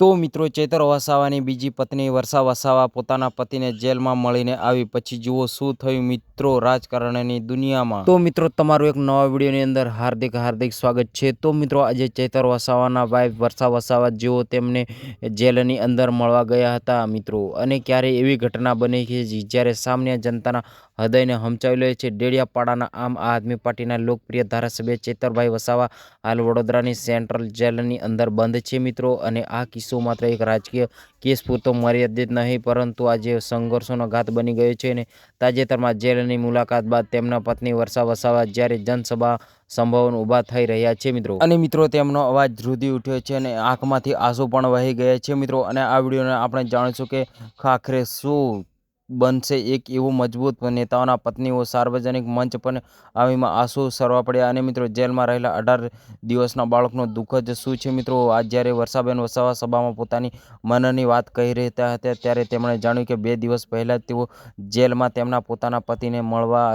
તો મિત્રો ચેતર વસાવાની બીજી પત્ની વર્ષા વસાવા પોતાના પતિને જેલમાં મળીને આવી પછી જુઓ શું થયું મિત્રો રાજકારણની દુનિયામાં। તો મિત્રો તમારું એક નવા વિડીયોની અંદર હાર્દિક સ્વાગત છે। તો મિત્રો આજે ચેતર વસાવાના વાઇફ વર્ષા વસાવા જેઓ તેમને જેલની અંદર મળવા ગયા હતા મિત્રો, અને ક્યારે એવી ઘટના બની કે જ્યારે સામાન્ય જનતાના હૃદયને હમચાવી લે છે। ડેડિયાપાડાના આમ આદમી પાર્ટીના લોકપ્રિય ધારાસભ્ય ચેતરભાઈ વસાવા હાલ વડોદરાની સેન્ટ્રલ જેલની અંદર બંધ છે મિત્રો, અને આ કિસ્સો માત્ર એક રાજકીય કેસ પૂરતો મર્યાદિત નહીં પરંતુ આજે સંઘર્ષોનો ઘાત બની ગયો છે। અને તાજેતરમાં જેલની મુલાકાત બાદ તેમના પત્ની વર્ષા વસાવા જ્યારે જનસભા સંભવન ઊભા થઈ રહ્યા છે મિત્રો, અને મિત્રો તેમનો અવાજ ધ્રુજી ઉઠ્યો છે અને આંખમાંથી આંસુ પણ વહી ગયા છે મિત્રો। અને આ વિડીયોને આપણે જાણીશું કે આખરે શું બનશે એક એવું મજબૂત નેતાઓના પત્નીઓ સાર્વજનિક મંચ પર આવીમાં આંસુ સરવા પડ્યા, અને મિત્રો જેલમાં રહેલા 18 દિવસના બાળકનો દુઃખ જ શું છે મિત્રો। આજ જ્યારે વર્ષાબેન વસાવા સભામાં પોતાની મનની વાત કહી રહ્યા હતા ત્યારે તેમણે જાણ્યું કે 2 દિવસ પહેલાં તેઓ જેલમાં તેમના પોતાના પતિને મળવા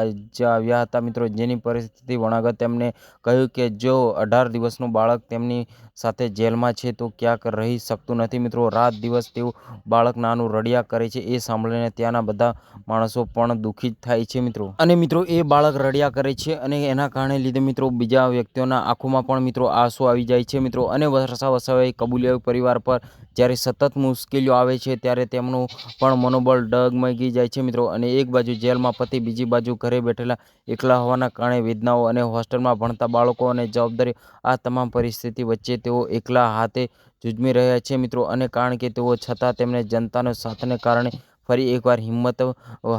આવ્યા હતા મિત્રો, જેની પરિસ્થિતિ વણાગત તેમને કહ્યું કે જો 18 દિવસનું બાળક તેમની સાથે જેલમાં છે તો ક્યાંક રહી શકતું નથી મિત્રો। રાત દિવસ તેઓ બાળક નાનું રડ્યા કરે છે એ સાંભળીને ત્યાંના બધા માણસો પણ દુઃખી થાય છે મિત્રો, અને મિત્રો એ બાળક રડ્યા કરે છે અને એના કારણે લીધે મિત્રો બીજા વ્યક્તિઓના આંખોમાં પણ મિત્રો આંસુ આવી જાય છે મિત્રો। અને વર્ષા વસાવાએ કબૂલ્યું પરિવાર પર જ્યારે સતત મુશ્કેલીઓ આવે છે ત્યારે તેમનું પણ મનોબળ ડગમગી જાય છે મિત્રો, અને એક બાજુ જેલમાં પતિ, બીજી બાજુ ઘરે બેઠેલા એકલા હોવાના કારણે વેદનાઓ, અને હોસ્ટેલમાં ભણતા બાળકો અને જવાબદારી, આ તમામ પરિસ્થિતિ વચ્ચે તેઓ એકલા હાથે ઝૂઝમી રહ્યા છે મિત્રો, અને કારણ કે તેઓ છતાં તેમને જનતાનો સાથને કારણે ફરી એકવાર હિંમત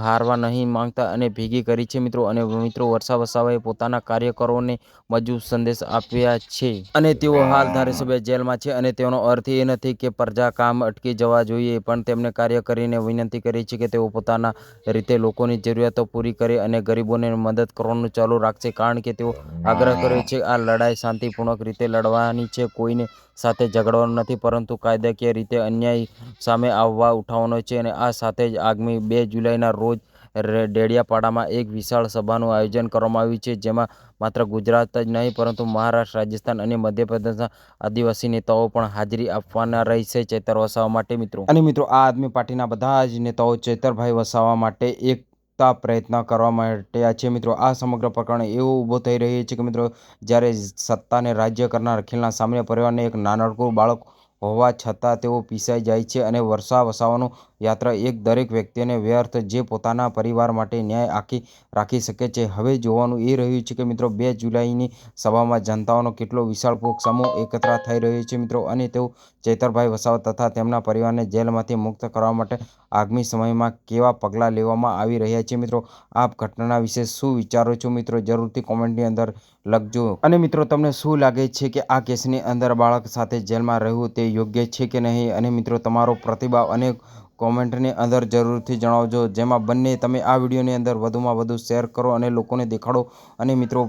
હારવા નહીં માંગતા અને ભેગી કરી છે મિત્રો। અને મિત્રો વર્ષા વસાવાએ પોતાના કાર્યકરોને મજબૂત સંદેશ આપ્યા છે, અને તેઓ હાલ ધારાસભ્ય જેલમાં છે, અને તેનો અર્થ એ નથી કે પ્રજા કામ અટકી જવા જોઈએ, પણ તેમને કાર્ય કરીને વિનંતી કરી છે કે તેઓ પોતાના રીતે લોકોની જરૂરિયાતો પૂરી કરે અને ગરીબોને મદદ કરવાનું ચાલુ રાખશે, કારણ કે તેઓ આગ્રહ કર્યો છે આ લડાઈ શાંતિપૂર્ણક રીતે લડવાની છે, કોઈને સાથે ઝઘડવાનું નથી પરંતુ કાયદાકીય રીતે અન્યાય સામે અવાજ ઉઠાવવાનો છે। અને આ સાથે જ આગામી 2 જુલાઈના રોજ ડેડિયાપાડામાં એક વિશાળ સભાનું આયોજન કરવામાં આવ્યું છે, જેમાં માત્ર ગુજરાત જ નહીં પરંતુ મહારાષ્ટ્ર, રાજસ્થાન અને મધ્યપ્રદેશના આદિવાસી નેતાઓ પણ હાજરી આપવાના રહેશે ચેતર વસાવા માટે મિત્રો। અને મિત્રો આ આદમી પાર્ટીના બધા જ નેતાઓ ચેતરભાઈ વસાવા માટે એકતા પ્રયત્ન કરવા માટે છે મિત્રો। આ સમગ્ર પ્રકરણ એવું ઊભો થઈ રહ્યું છે કે મિત્રો જ્યારે સત્તાને રાજ્ય કરનાર અખિલના સામાન્ય પરિવારને એક નાનકડું બાળક હોવા છતાં તેઓ પીસાઈ જાય છે, અને વર્ષા વસાવાનું યાત્રા એક દરેક વ્યક્તિને વ્યર્થ જે પોતાના પરિવાર માટે ન્યાય આખી રાખી શકે છે। હવે જોવાનું એ રહ્યું છે કે મિત્રો 2 જુલાઈની સભામાં જનતાનો કેટલો વિશાળ સમૂહ એકત્ર થઈ રહ્યો છે મિત્રો, અને તેઓ ચેતરભાઈ વસાવા તથા તેમના પરિવારને જેલમાંથી મુક્ત કરવા માટે આગામી સમયમાં કેવા પગલાં લેવામાં આવી રહ્યા છે મિત્રો। આપ ઘટના વિશે શું વિચારો છો મિત્રો, જરૂરથી કોમેન્ટની અંદર લખજો। અને મિત્રો તમને શું લાગે છે કે આ કેસની અંદર બાળક સાથે જેલમાં રહેવું તે યોગ્ય છે કે નહીં, અને મિત્રો તમારો પ્રતિભાવ અને કોમેન્ટની અંદર જરૂરથી જણાવજો, જેમાં બંને તમે આ વિડીયોની અંદર વધુમાં વધુ શેર કરો અને લોકોને દેખાડો, અને મિત્રો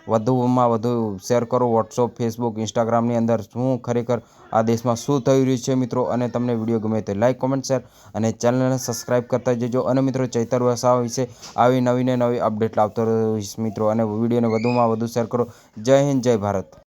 વધુમાં વધુ શેર કરો વોટ્સઅપ, ફેસબુક, ઇન્સ્ટાગ્રામની અંદર શું ખરેખર આ દેશમાં શું થઈ રહ્યું છે મિત્રો। અને તમને વિડીયો ગમે તો લાઈક, કોમેન્ટ, શેર અને ચેનલને સબસ્ક્રાઈબ કરતા જજો, અને મિત્રો ચેતર વસાવા વિશે આવી નવી અપડેટ લાવતો રહીશ મિત્રો, અને વિડીયોને વધુમાં વધુ શેર કરો। જય હિન્દ, જય ભારત।